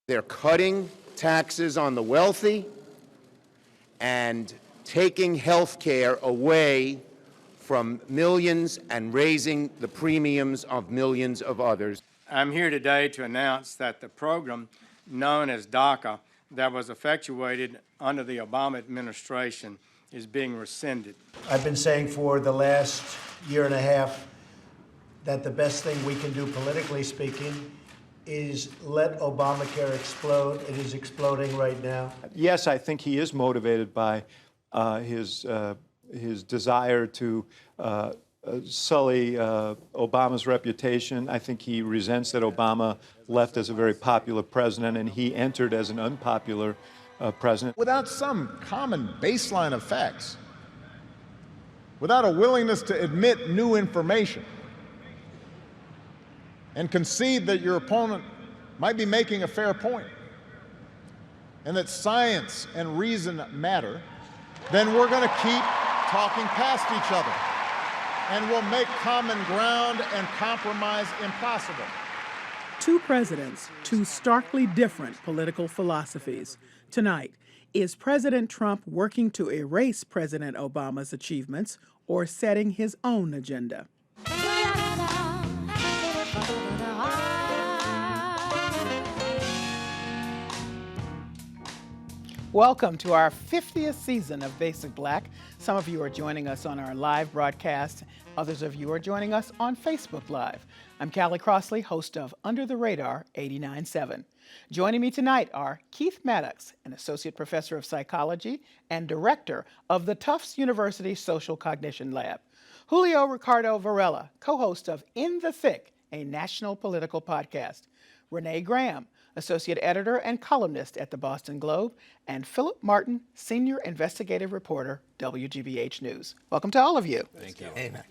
They're cutting taxes on the wealthy and taking health care away from millions and raising the premiums of millions of others. I'm here today to announce that the program known as DACA that was effectuated under the Obama administration is being rescinded. I've been saying for the last year and a half that the best thing we can do, politically speaking, is let Obamacare explode. It is exploding right now. Yes, I think he is motivated by his desire to sully Obama's reputation. I think he resents that Obama left as a very popular president and he entered as an unpopular president. Without some common baseline of facts, without a willingness to admit new information and concede that your opponent might be making a fair point and that science and reason matter, then we're going to keep talking past each other and we'll make common ground and compromise impossible. Two presidents, two starkly different political philosophies. Tonight, is President Trump working to erase President Obama's achievements or setting his own agenda? Welcome to our 50th season of Basic Black. Some of you are joining us on our live broadcast. Others of you are joining us on Facebook Live. I'm Callie Crossley, host of Under the Radar 89.7. Joining me tonight are Keith Maddox, an associate professor of psychology and director of the Tufts University Social Cognition Lab. Julio Ricardo Varela, co-host of In the Thick, a national political podcast. Renee Graham, associate editor and columnist at the Boston Globe, and Phillip Martin, senior investigative reporter, WGBH News. Welcome to all of you. Thank you. Amen.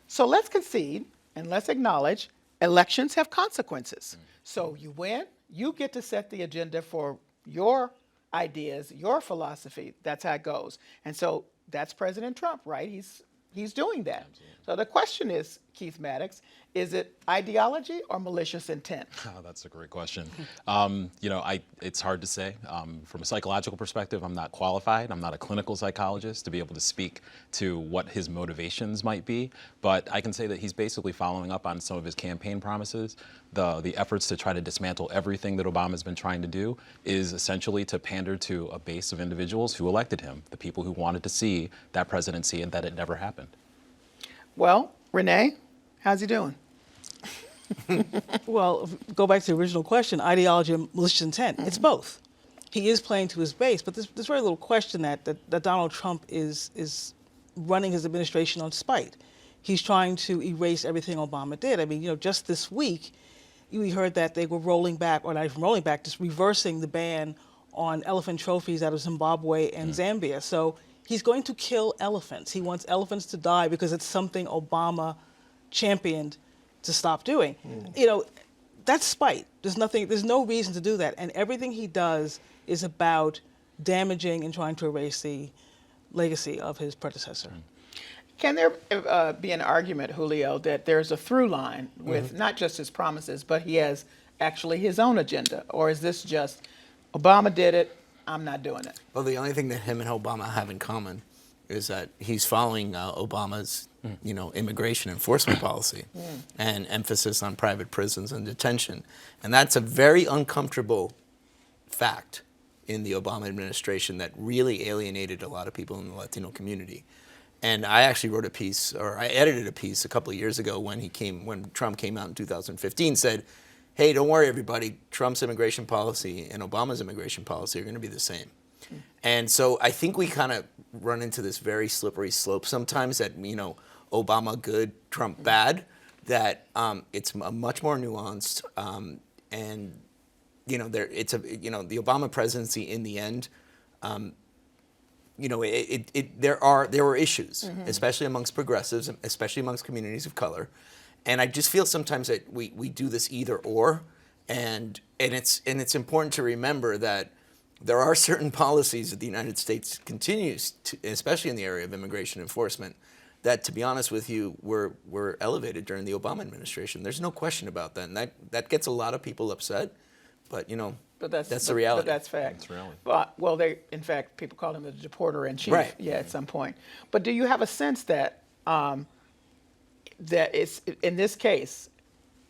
So let's concede and let's acknowledge elections have consequences. So you win, you get to set the agenda for your ideas, your philosophy. That's how it goes. And so that's President Trump, right? He's doing that. Absolutely. So the question is, Keith Maddox, is it ideology or malicious intent? Oh, that's a great question. It's hard to say. From a psychological perspective, I'm not qualified. I'm not a clinical psychologist to be able to speak to what his motivations might be. But I can say that he's basically following up on some of his campaign promises. The efforts to try to dismantle everything that Obama's been trying to do is essentially to pander to a base of individuals who elected him, the people who wanted to see that presidency and that it never happened. Well, Renee, how's he doing? Well, go back to the original question, ideology and malicious intent. It's both. He is playing to his base, but there's very little question that Donald Trump is running his administration on spite. He's trying to erase everything Obama did. I mean, just this week, we heard that they were rolling back, or not even rolling back, just reversing the ban on elephant trophies out of Zimbabwe and Zambia. So he's going to kill elephants. He wants elephants to die because it's something Obama championed to stop doing. That's spite. There's no reason to do that. And everything he does is about damaging and trying to erase the legacy of his predecessor. Can there be an argument, Julio, that there's a through line with not just his promises, but he has actually his own agenda? Or is this just, Obama did it, I'm not doing it? Well, the only thing that him and Obama have in common is that he's following Obama's, immigration enforcement policy and emphasis on private prisons and detention. And that's a very uncomfortable fact in the Obama administration that really alienated a lot of people in the Latino community. And I actually wrote a piece, or I edited a piece a couple of years ago when Trump came out in 2015, said, hey, don't worry, everybody, Trump's immigration policy and Obama's immigration policy are going to be the same. And so I think we kind of run into this very slippery slope sometimes that, Obama good, Trump bad, that it's a much more nuanced and, the Obama presidency in the end, there were issues, especially amongst progressives, especially amongst communities of color. And I just feel sometimes that we do this either or, and it's important to remember that there are certain policies that the United States continues to, especially in the area of immigration enforcement, that, to be honest with you, were elevated during the Obama administration. There's no question about that, and that gets a lot of people upset. But That's the reality. But that's fact. That's reality. But, well, in fact, people call him the deporter in chief. Right. Yeah, at some point. But do you have a sense that that it's in this case,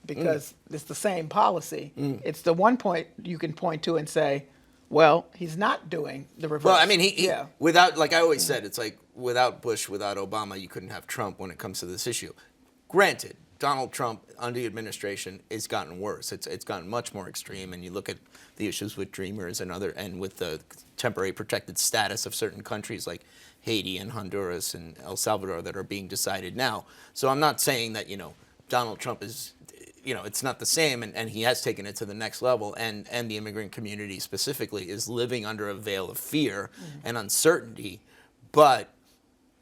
because it's the same policy, it's the one point you can point to and say, well, he's not doing the reverse. Well, I mean, he without, like I always said, it's like without Bush, without Obama, you couldn't have Trump when it comes to this issue. Granted, Donald Trump under the administration has gotten worse. It's gotten much more extreme, and you look at the issues with Dreamers and with the temporary protected status of certain countries like Haiti and Honduras and El Salvador that are being decided now. So I'm not saying that, Donald Trump is, it's not the same, and he has taken it to the next level, and the immigrant community specifically is living under a veil of fear and uncertainty. But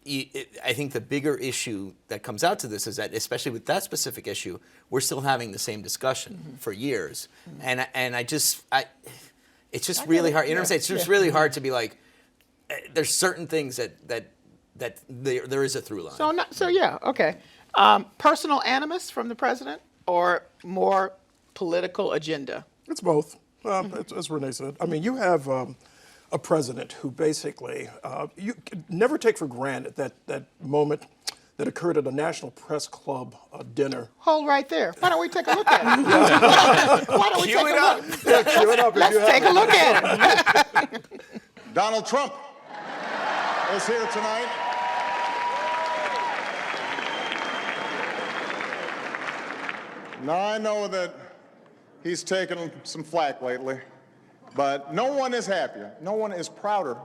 I think the bigger issue that comes out to this is that, especially with that specific issue, we're still having the same discussion for years, and it's just really hard. You know what I'm saying? It's just really hard to be like, there's certain things that there is a through line. Okay. Personal animus from the president or more political agenda? It's both, as Renee said. I mean, you have a president who basically, you can never take for granted that moment that occurred at a National Press Club dinner. Hold right there. Why don't we take a look at it? Why don't we take a look? Yeah, cue it up. Let's take a look at it. Donald Trump is here tonight. Now, I know that he's taken some flack lately, but no one is happier, no one is prouder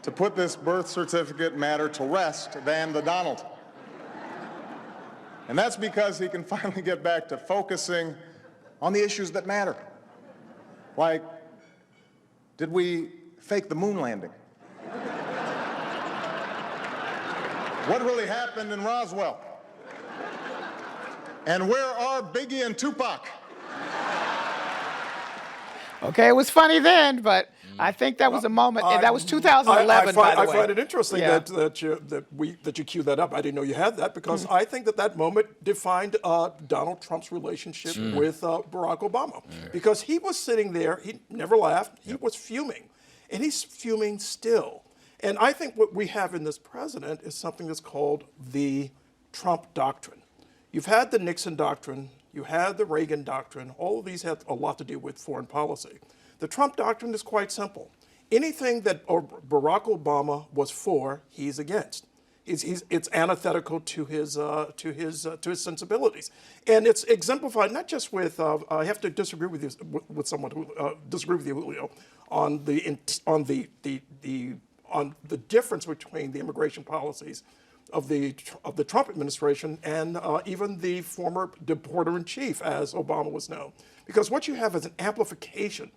to put this birth certificate matter to rest than the Donald. And that's because he can finally get back to focusing on the issues that matter. Like, did we fake the moon landing? What really happened in Roswell? And where are Biggie and Tupac? Okay, it was funny then, but I think that was a moment. That was 2011, by the way. I find it interesting that you queued that up. I didn't know you had that because I think that moment defined Donald Trump's relationship with Barack Obama, because he was sitting there. He never laughed. He was fuming, and he's fuming still. And I think what we have in this president is something that's called the Trump doctrine. You've had the Nixon doctrine. You had the Reagan doctrine. All of these have a lot to do with foreign policy. The Trump doctrine is quite simple. Anything that Barack Obama was for, he's against. It's antithetical to his sensibilities, and it's exemplified not just with. I have to disagree with you with someone who disagree with you, Julio, on the difference between the immigration policies of the Trump administration and even the former deporter-in-chief, as Obama was known. Because what you have is an amplification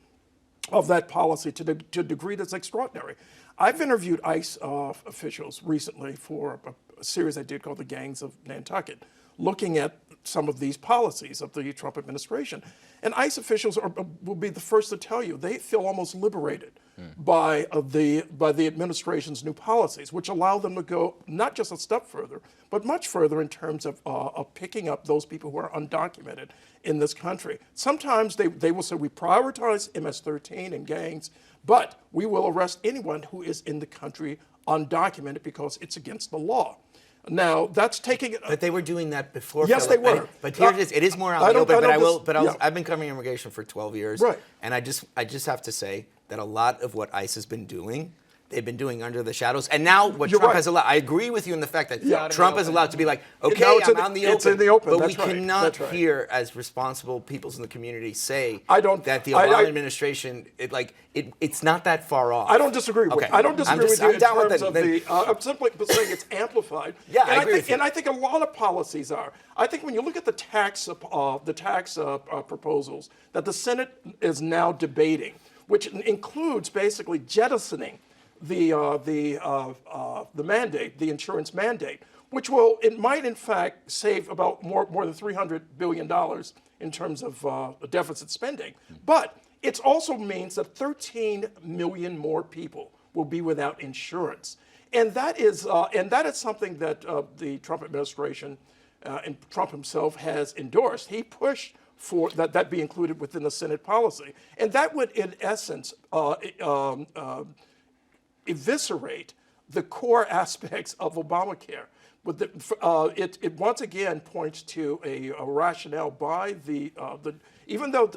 of that policy to a degree that's extraordinary. I've interviewed ICE officials recently for a series I did called The Gangs of Nantucket, looking at some of these policies of the Trump administration. And ICE officials will be the first to tell you they feel almost liberated by the administration's new policies, which allow them to go not just a step further, but much further in terms of picking up those people who are undocumented in this country. Sometimes they will say we prioritize MS-13 and gangs, but we will arrest anyone who is in the country undocumented because it's against the law. Now that's taking it. But they were doing that before. Yes, Phillip. they were. But here it is. It is more out in the open. I've been covering immigration for 12 years. Right. And I just have to say that a lot of what ICE has been doing, they've been doing under the shadows. And now what Trump has allowed, I agree with you in the fact that Trump is allowed to be like, okay, I'm out in the open. It's in the open. But we cannot hear, as responsible peoples in the community, say that the Obama administration, it's not that far off. I don't disagree with you. I don't disagree with you in terms of the, I'm simply saying it's amplified. Yeah, I agree with you. And I think a lot of policies are. I think when you look at the tax proposals that the Senate is now debating, which includes basically jettisoning the mandate, the insurance mandate, which might in fact save about more than $300 billion in terms of deficit spending. But it also means that 13 million more people will be without insurance. And that is something that the Trump administration and Trump himself has endorsed. He pushed for that be included within the Senate policy. And that would, in essence, eviscerate the core aspects of Obamacare. But it once again points to a rationale by even though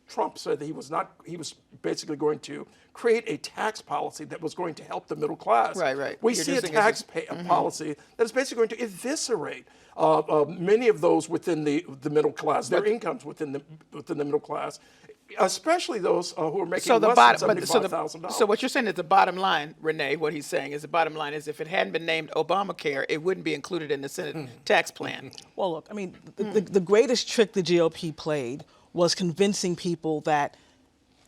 Trump said that he was basically going to create a tax policy that was going to help the middle class. Right. We see a tax policy that is basically going to eviscerate many of those within the middle class, their incomes within the middle class, especially those who are making less than $75,000. So what you're saying is the bottom line, Renee, what he's saying is the bottom line is if it hadn't been named Obamacare, it wouldn't be included in the Senate tax plan. Well, look, I mean, the greatest trick the GOP played was convincing people that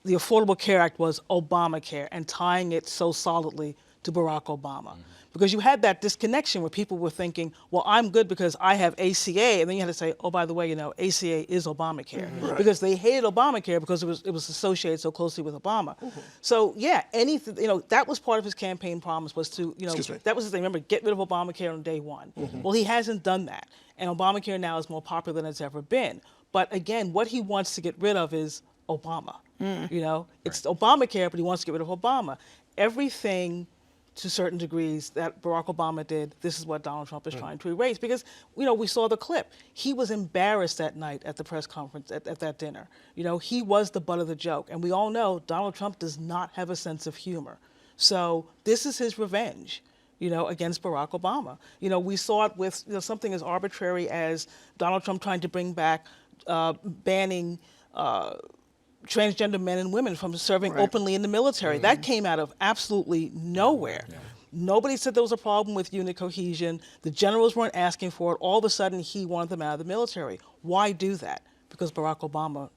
the Affordable Care Act was Obamacare and tying it so solidly to Barack Obama. Because you had that disconnection where people were thinking, well, I'm good because I have ACA, and then you had to say, oh, by the way, ACA is Obamacare. Right. Because they hated Obamacare because it was associated so closely with Obama. So yeah, anything, that was part of his campaign promise was to, that was his thing. Remember, get rid of Obamacare on day one. Well, he hasn't done that. And Obamacare now is more popular than it's ever been. But again, what he wants to get rid of is Obama. It's Obamacare, but he wants to get rid of Obama. Everything to certain degrees that Barack Obama did, this is what Donald Trump is trying to erase. Because, we saw the clip. He was embarrassed that night at the press conference, at that dinner. He was the butt of the joke. And we all know Donald Trump does not have a sense of humor. So this is his revenge, against Barack Obama. We saw it with something as arbitrary as Donald Trump trying to bring back banning transgender men and women from serving openly in the military. That came out of absolutely nowhere. Nobody said there was a problem with unit cohesion. The generals weren't asking for it. All of a sudden, he wanted them out of the military. Why do that? Because Barack Obama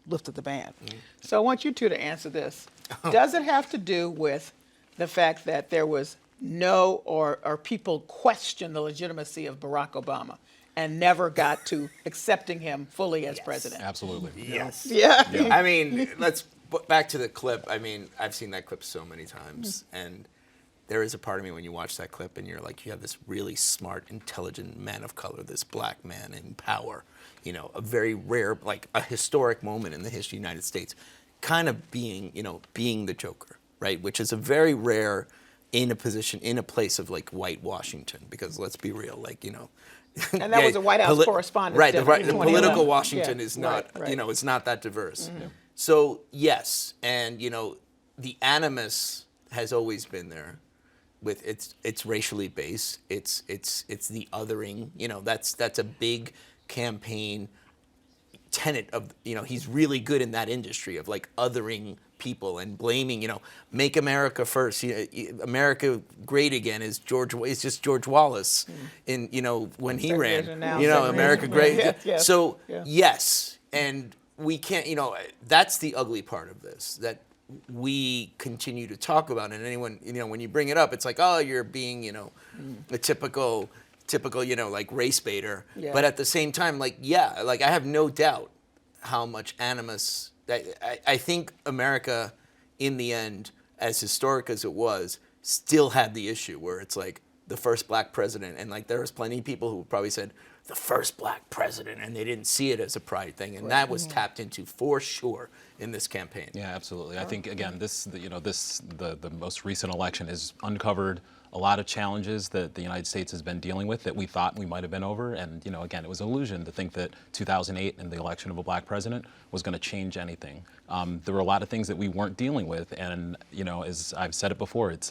lifted the ban. So I want you two to answer this. Does it have to do with the fact that there was or people questioned the legitimacy of Barack Obama and never got to accepting him fully as president? Absolutely. Yes. Yeah. I mean, let's back to the clip. I mean, I've seen that clip so many times, and there is a part of me when you watch that clip and you're like, you have this really smart, intelligent man of color, this black man in power, a very rare, like a historic moment in the history of the United States, kind of being the Joker, right? Which is a very rare in a place of like white Washington, because let's be real, and that was a White House correspondent. Right, the political Washington is not, it's not that diverse. So yes, and the animus has always been there, with it's racially based. It's the othering. That's a big campaign tenet of he's really good in that industry of like othering people and blaming, make America first. America great again is just George Wallace in, when he ran, America great. So yes, and we can't, that's the ugly part of this, that we continue to talk about. And anyone, when you bring it up, it's like, oh, you're being, a typical, like race baiter. Yeah. But at the same time, I have no doubt how much animus. I think America, in the end, as historic as it was, still had the issue where it's like the first black president, and like there was plenty of people who probably said the first black president, and they didn't see it as a pride thing, and that was tapped into for sure in this campaign. Yeah, absolutely. I think again, the most recent election has uncovered a lot of challenges that the United States has been dealing with that we thought we might have been over. And, again, it was an illusion to think that 2008 and the election of a black president was going to change anything. There were a lot of things that we weren't dealing with. And, as I've said it before, it's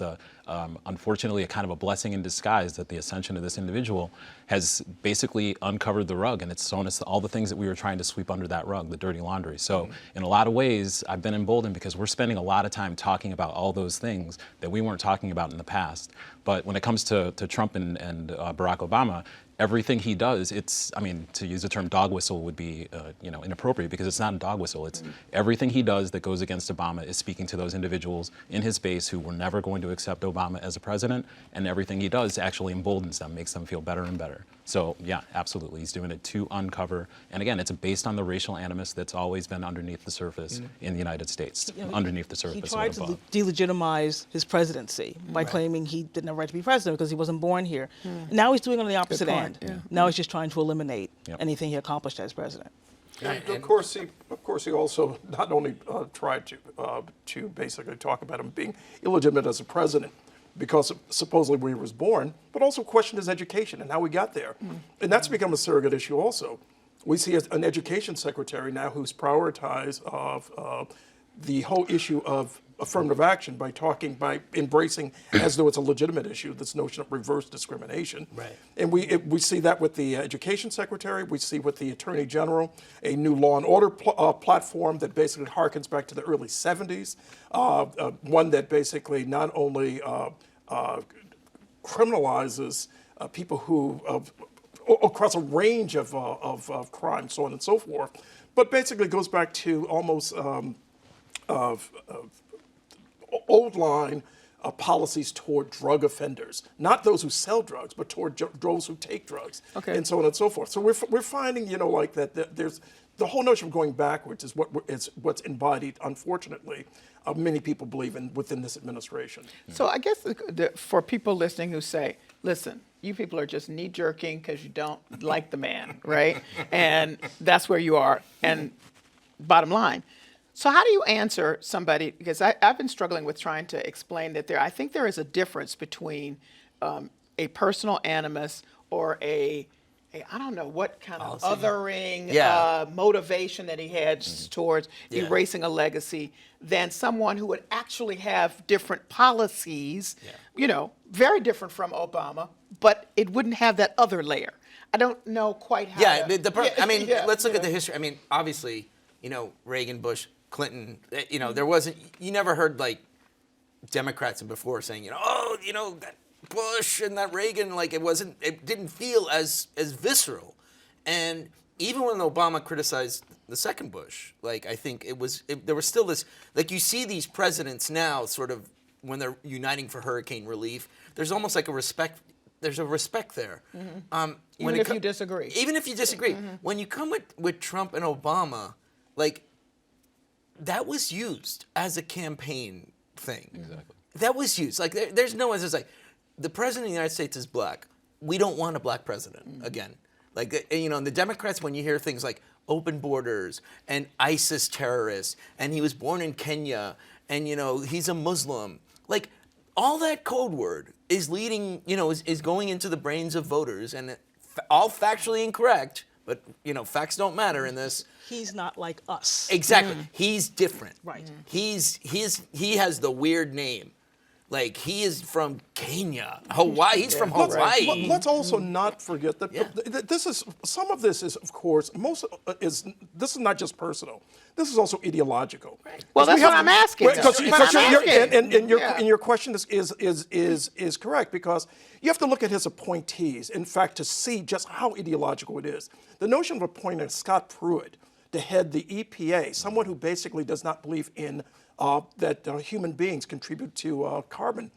unfortunately a kind of a blessing in disguise that the ascension of this individual has basically uncovered the rug, and it's shown us all the things that we were trying to sweep under that rug, the dirty laundry. So in a lot of ways, I've been emboldened because we're spending a lot of time talking about all those things that we weren't talking about in the past. But when it comes to Trump and Barack Obama, everything he does, to use the term dog whistle would be, inappropriate, because it's not a dog whistle. It's everything he does that goes against Obama is speaking to those individuals in his base who were never going to accept Obama as a president, and everything he does actually emboldens them, makes them feel better and better. So yeah, absolutely, he's doing it to uncover, and again, it's based on the racial animus that's always been underneath the surface in the United States, underneath the surface. He tried to delegitimize his presidency by claiming he didn't have a right to be president because he wasn't born here. Now he's doing it on the opposite end. Now he's just trying to eliminate anything he accomplished as president. And of course, he also not only tried to basically talk about him being illegitimate as a president because supposedly where he was born, but also questioned his education and how he got there. And that's become a surrogate issue also. We see an education secretary now who's prioritized the whole issue of affirmative action by embracing as though it's a legitimate issue, this notion of reverse discrimination. Right. And we see that with the education secretary, we see with the attorney general, a new law and order platform that basically harkens back to the early 70s, one that basically not only criminalizes people who, across a range of crimes, so on and so forth, but basically goes back to almost old line policies toward drug offenders, not those who sell drugs, but toward those who take drugs, and so on and so forth. So we're finding, like that there's the whole notion of going backwards is what's embodied, unfortunately, many people believe in within this administration. So I guess for people listening who say, listen, you people are just knee-jerking because you don't like the man, right? And that's where you are. And bottom line, so how do you answer somebody, because I've been struggling with trying to explain that I think there is a difference between a personal animus or I don't know what kind of othering motivation that he had towards erasing a legacy than someone who would actually have different policies, very different from Obama, but it wouldn't have that other layer. I don't know quite how. Let's look at the history. I mean, obviously, Reagan, Bush, Clinton, there wasn't, you never heard like Democrats before saying, that Bush and that Reagan, like it didn't feel as visceral. And even when Obama criticized the second Bush, like I think there was still this, like you see these presidents now sort of when they're uniting for hurricane relief, there's almost like a respect. There's a respect there. Mm-hmm. Even if you disagree. Even if you disagree. Mm-hmm. When you come with Trump and Obama, like, that was used as a campaign thing. Exactly. That was used. Like, there's no one that's like, the president of the United States is black. We don't want a black president again. Like, and the Democrats, when you hear things like open borders and ISIS terrorists, and he was born in Kenya, and, he's a Muslim, like, all that code word is leading, is going into the brains of voters, and all factually incorrect, but, facts don't matter in this. He's not like us. Exactly. He's different. Right. He has the weird name. Like, he is from Kenya, Hawaii. He's from Hawaii. Let's also not forget that some of this is, of course, this is not just personal. This is also ideological. Right. Well, that's what I'm asking. And your question is correct, because you have to look at his appointees, in fact, to see just how ideological it is. The notion of appointing Scott Pruitt to head the EPA, someone who basically does not believe in that human beings contribute to carbon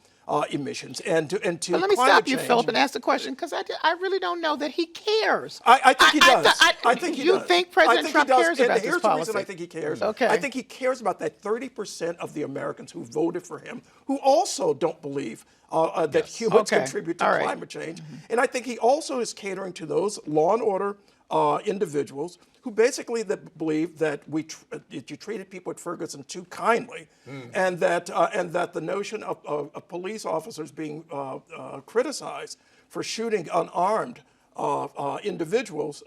emissions and to climate change. Let me stop you, Phillip, and ask the question, because I really don't know that he cares. I think he does. I think he does. You think President Trump cares about this policy? Here's the reason I think he cares. Okay. I think he cares about that 30% of the Americans who voted for him, who also don't believe that humans contribute to climate change. And I think he also is catering to those law and order individuals who basically believe that you treated people at Ferguson too kindly, and that the notion of police officers being criticized for shooting unarmed individuals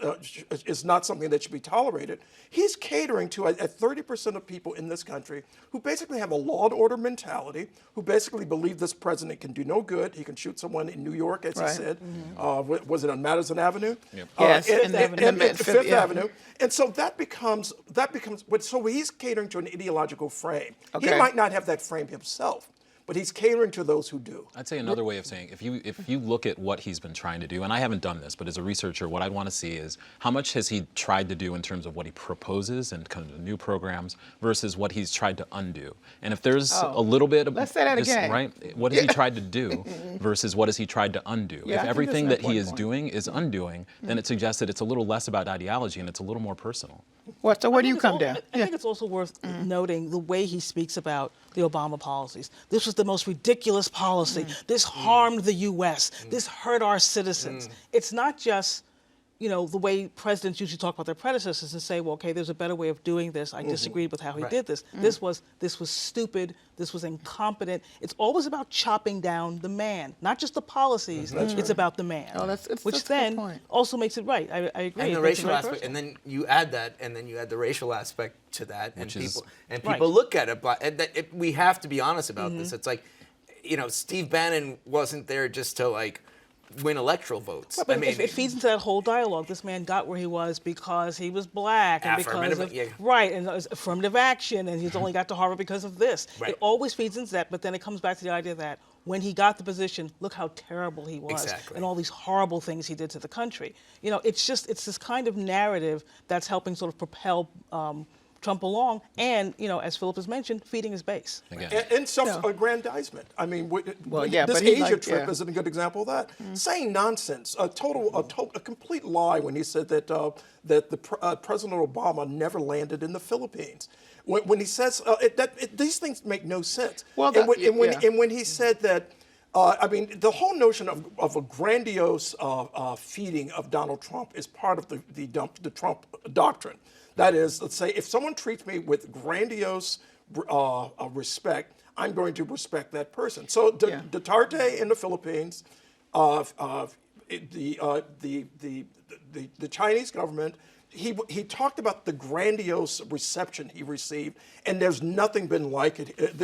is not something that should be tolerated. He's catering to 30% of people in this country who basically have a law and order mentality, who basically believe this president can do no good. He can shoot someone in New York, as he said. Was it on Madison Avenue? Yep. Yes, Fifth Avenue. And so that becomes. So he's catering to an ideological frame. Okay. He might not have that frame himself, but he's catering to those who do. I'd say another way of saying, if you look at what he's been trying to do, and I haven't done this, but as a researcher, what I'd want to see is how much has he tried to do in terms of what he proposes and kind of new programs versus what he's tried to undo. And if there's a little bit of let's say that again. Right? What has he tried to do versus what has he tried to undo? Yeah, if everything that he is doing is undoing, then it suggests that it's a little less about ideology and it's a little more personal. So where do you come down? I think it's also worth noting the way he speaks about the Obama policies. This was the most ridiculous policy. This harmed the U.S. This hurt our citizens. It's not just the way presidents usually talk about their predecessors and say, well, okay, there's a better way of doing this. I disagreed with how he did this. This was stupid. This was incompetent. It's always about chopping down the man, not just the policies. It's about the man. Oh, that's which a good then point. also makes it right. I agree. And It the makes it racial very aspect, personal. and then you add that, and then you add the racial aspect to that, Which and is- people look at it. But we have to be honest about this. It's like, Steve Bannon wasn't there just to like win electoral votes. But it feeds into that whole dialogue. This man got where he was because he was black and because of and affirmative action, and he's only got to Harvard because of this. Right. It always feeds into that, but then it comes back to the idea that when he got the position, look how terrible he was and all these horrible things he did to the country. It's this kind of narrative that's helping sort of propel Trump along, and as Phillip has mentioned, feeding his base. And self-aggrandizement. I mean, yeah, this but he Asia trip is a good example of that. Saying nonsense, a complete lie when he said that President Obama never landed in the Philippines. When he says these things make no sense. Well, and when he said that. The whole notion of a grandiose feeding of Donald Trump is part of the Trump doctrine. That is, let's say, if someone treats me with grandiose respect, I'm going to respect that person. So Duterte in the Philippines, the Chinese government, he talked about the grandiose reception he received, and there's nothing been like it.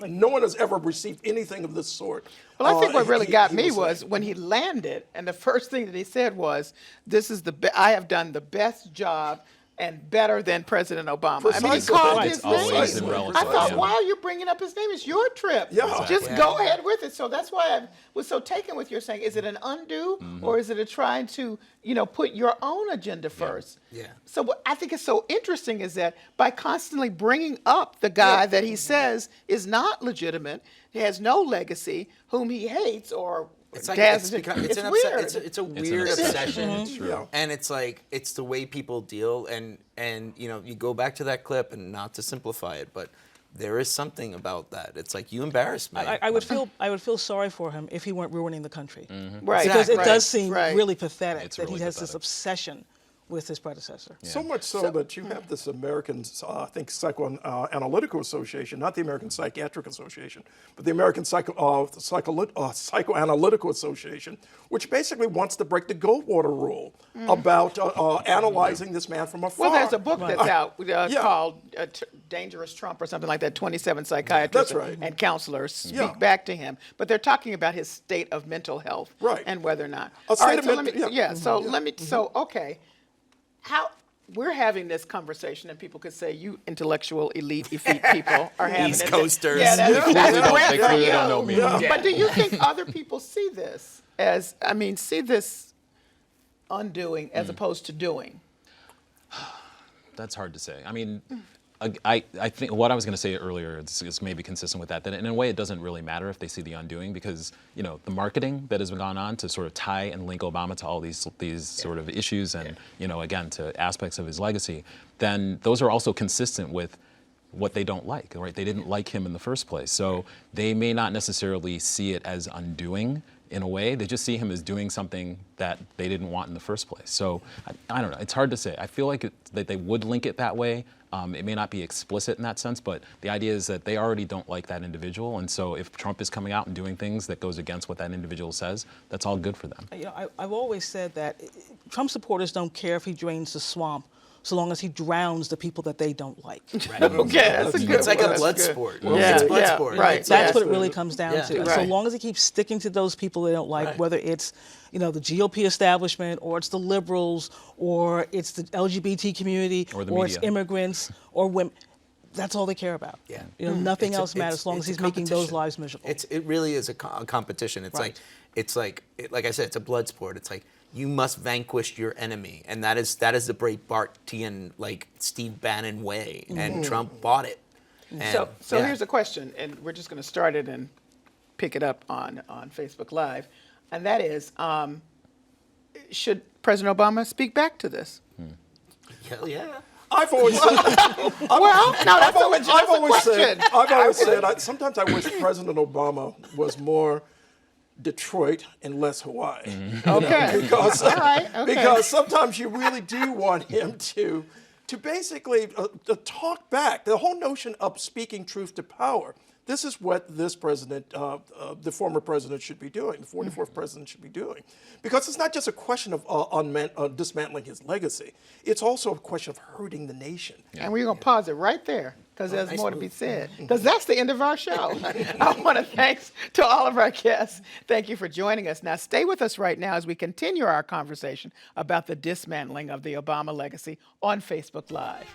No one has ever received anything of this sort. Well, I think what really got me was when he landed, and the first thing that he said was, "This is I have done the best job and better than President Obama." Precisely. I mean, he called It's his always name. in relative, I thought, yeah. why are you bringing up his name? It's your trip. Yeah. Just go ahead with it. So that's why I was so taken with your saying, is it an undo or is it a trying to, put your own agenda first? Yeah. So what I think is so interesting is that by constantly bringing up the guy that he says is not legitimate, he has no legacy, whom he hates or It's like it's weird. It's a weird obsession. It's true. And it's like it's the way people deal, and you go back to that clip, and not to simplify it, but there is something about that. It's like, you embarrassed me. I would feel sorry for him if he weren't ruining the country. Right. Because it Right. does seem Right. really pathetic It's that really he has this pathetic. obsession with his predecessor. So much so that you have this American, I think, Psychoanalytical Association, not the American Psychiatric Association, but the American Psychoanalytical Association, which basically wants to break the Goldwater rule about analyzing this man from afar. Well, there's a book that's out called Dangerous Trump or something like that. 27 psychiatrists and counselors speak back to him. But they're talking about his state of mental health and whether or not. Okay. How we're having this conversation, and people could say, you intellectual elite effete people are having East it. Coasters. Yeah, that's They great for clearly you. don't know me. But do you think other people see this as, see this undoing as opposed to doing? That's hard to say. I think what I was going to say earlier is maybe consistent with that in a way it doesn't really matter if they see the undoing, because the marketing that has gone on to sort of tie and link Obama to all these sort of issues and again to aspects of his legacy, then those are also consistent with what they don't like, right? They didn't like him in the first place, so they may not necessarily see it as undoing. In a way, they just see him as doing something that they didn't want in the first place. So I don't know. It's hard to say. I feel like that they would link it that way. It may not be explicit in that sense, but the idea is that they already don't like that individual, and so if Trump is coming out and doing things that goes against what that individual says, that's all good for them. I've always said that Trump supporters don't care if he drains the swamp, so long as he drowns the people that they don't like. Right. Okay, that's a good It's like one. a blood That's good. sport. Yeah, It's blood yeah, sport. right. That's what it really comes down to. Yeah. So Right. long as he keeps sticking to those people they don't like, Right. whether it's the GOP establishment, or it's the liberals, or it's the LGBT community, Or the it's media. immigrants, or women, that's all they care about. Yeah. Nothing It's a- else matters as long it's as a he's making those competition. lives miserable. It really is a competition. It's like I said, it's a blood sport. It's like you must vanquish your enemy, and that is the Breitbartian Steve Bannon way, and Trump bought it. And, So here's a question, and we're just going to start it and pick it up on Facebook Live, and that is, should President Obama speak back to this? hell yeah. I've always said. I've always said. Sometimes I wish President Obama was more Detroit and less Hawaii. Okay. Because, All right. Okay. because sometimes you really do want him to basically talk back. The whole notion of speaking truth to power. This is what this president, the former president, should be doing. The 44th president should be doing, because it's not just a question of dismantling his legacy. It's also a question of hurting the nation. And we're going to pause it right there because there's more to be said. Because that's the end of our show. I want to thanks to all of our guests. Thank you for joining us. Now, stay with us right now as we continue our conversation about the dismantling of the Obama legacy on Facebook Live.